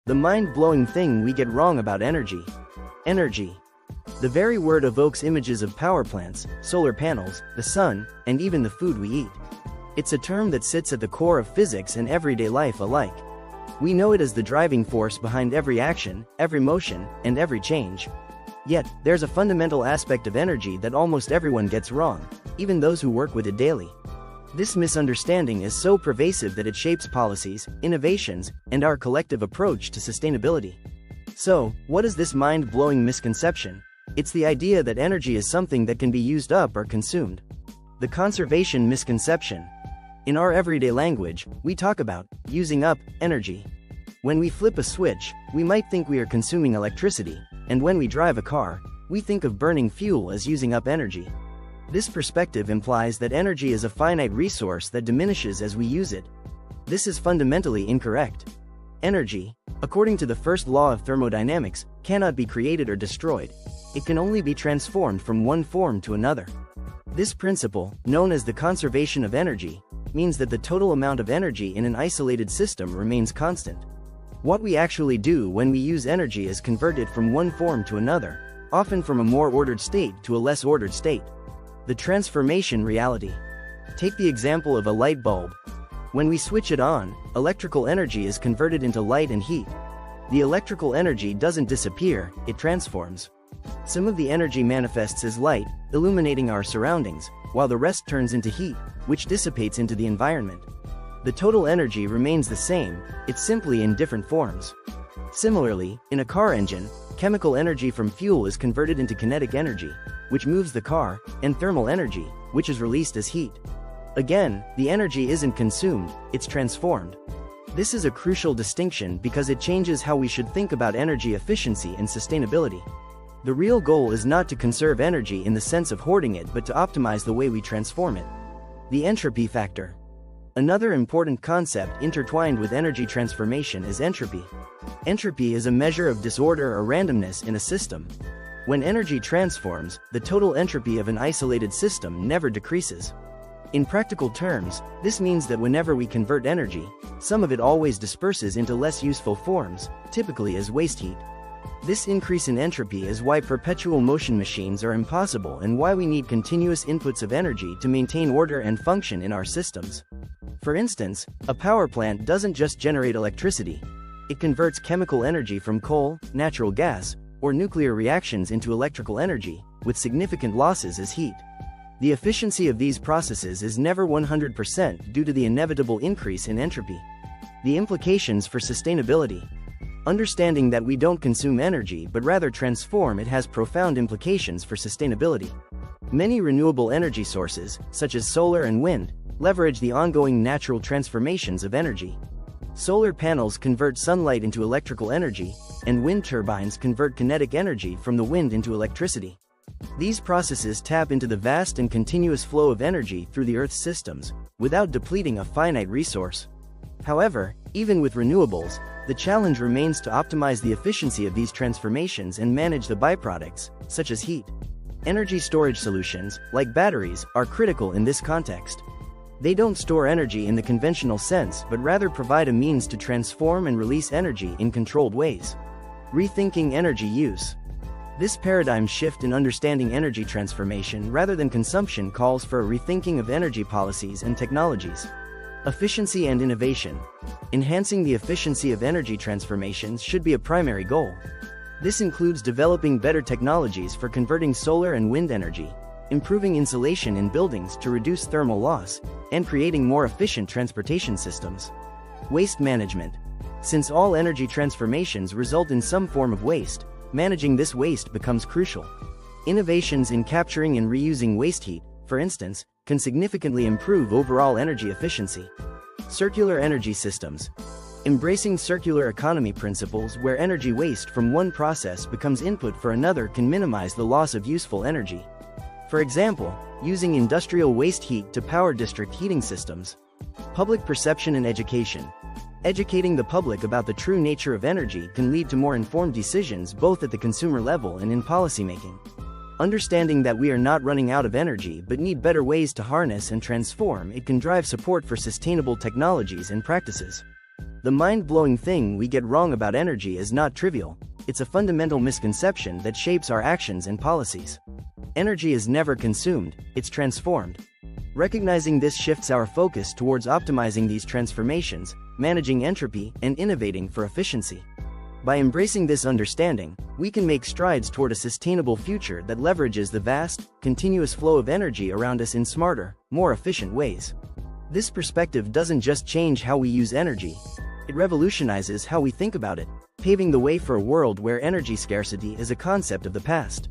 The mind-blowing thing we get wrong about energy. Energy. The very word evokes images of power plants, solar panels, the sun, and even the food we eat. It's a term that sits at the core of physics and everyday life alike. We know it as the driving force behind every action, every motion, and every change. Yet, there's a fundamental aspect of energy that almost everyone gets wrong, even those who work with it daily. This misunderstanding is so pervasive that it shapes policies, innovations, and our collective approach to sustainability. So, what is this mind-blowing misconception? It's the idea that energy is something that can be used up or consumed. The conservation misconception. In our everyday language, we talk about using up energy. When we flip a switch, we might think we are consuming electricity, and when we drive a car, we think of burning fuel as using up energy. This perspective implies that energy is a finite resource that diminishes as we use it. This is fundamentally incorrect. Energy, according to the first law of thermodynamics, cannot be created or destroyed. It can only be transformed from one form to another. This principle, known as the conservation of energy, means that the total amount of energy in an isolated system remains constant. What we actually do when we use energy is convert it from one form to another, often from a more ordered state to a less ordered state. The transformation reality. Take the example of a light bulb. When we switch it on, electrical energy is converted into light and heat. The electrical energy doesn't disappear, it transforms. Some of the energy manifests as light, illuminating our surroundings, while the rest turns into heat, which dissipates into the environment. The total energy remains the same, it's simply in different forms. Similarly, in a car engine, chemical energy from fuel is converted into kinetic energy, which moves the car, and thermal energy, which is released as heat. Again, the energy isn't consumed, it's transformed. This is a crucial distinction because it changes how we should think about energy efficiency and sustainability. The real goal is not to conserve energy in the sense of hoarding it but to optimize the way we transform it. The entropy factor. Another important concept intertwined with energy transformation is entropy. Entropy is a measure of disorder or randomness in a system. When energy transforms, the total entropy of an isolated system never decreases. In practical terms, this means that whenever we convert energy, some of it always disperses into less useful forms, typically as waste heat. This increase in entropy is why perpetual motion machines are impossible and why we need continuous inputs of energy to maintain order and function in our systems. For instance, a power plant doesn't just generate electricity. It converts chemical energy from coal, natural gas, or nuclear reactions into electrical energy, with significant losses as heat. The efficiency of these processes is never 100% due to the inevitable increase in entropy. The implications for sustainability. Understanding that we don't consume energy but rather transform it has profound implications for sustainability. Many renewable energy sources, such as solar and wind, leverage the ongoing natural transformations of energy. Solar panels convert sunlight into electrical energy, and wind turbines convert kinetic energy from the wind into electricity. These processes tap into the vast and continuous flow of energy through the Earth's systems, without depleting a finite resource. However, even with renewables, the challenge remains to optimize the efficiency of these transformations and manage the byproducts, such as heat. Energy storage solutions, like batteries, are critical in this context. They don't store energy in the conventional sense but rather provide a means to transform and release energy in controlled ways. Rethinking energy use. This paradigm shift in understanding energy transformation rather than consumption calls for a rethinking of energy policies and technologies. Efficiency and innovation. Enhancing the efficiency of energy transformations should be a primary goal. This includes developing better technologies for converting solar and wind energy, improving insulation in buildings to reduce thermal loss, and creating more efficient transportation systems. Waste management. Since all energy transformations result in some form of waste, managing this waste becomes crucial. Innovations in capturing and reusing waste heat, for instance, can significantly improve overall energy efficiency. Circular energy systems. Embracing circular economy principles where energy waste from one process becomes input for another can minimize the loss of useful energy. For example, using industrial waste heat to power district heating systems. Public perception and education. Educating the public about the true nature of energy can lead to more informed decisions both at the consumer level and in policymaking. Understanding that we are not running out of energy but need better ways to harness and transform it can drive support for sustainable technologies and practices. The mind-blowing thing we get wrong about energy is not trivial. It's a fundamental misconception that shapes our actions and policies. Energy is never consumed, it's transformed. Recognizing this shifts our focus towards optimizing these transformations, managing entropy, and innovating for efficiency. By embracing this understanding, we can make strides toward a sustainable future that leverages the vast, continuous flow of energy around us in smarter, more efficient ways. This perspective doesn't just change how we use energy, it revolutionizes how we think about it, paving the way for a world where energy scarcity is a concept of the past.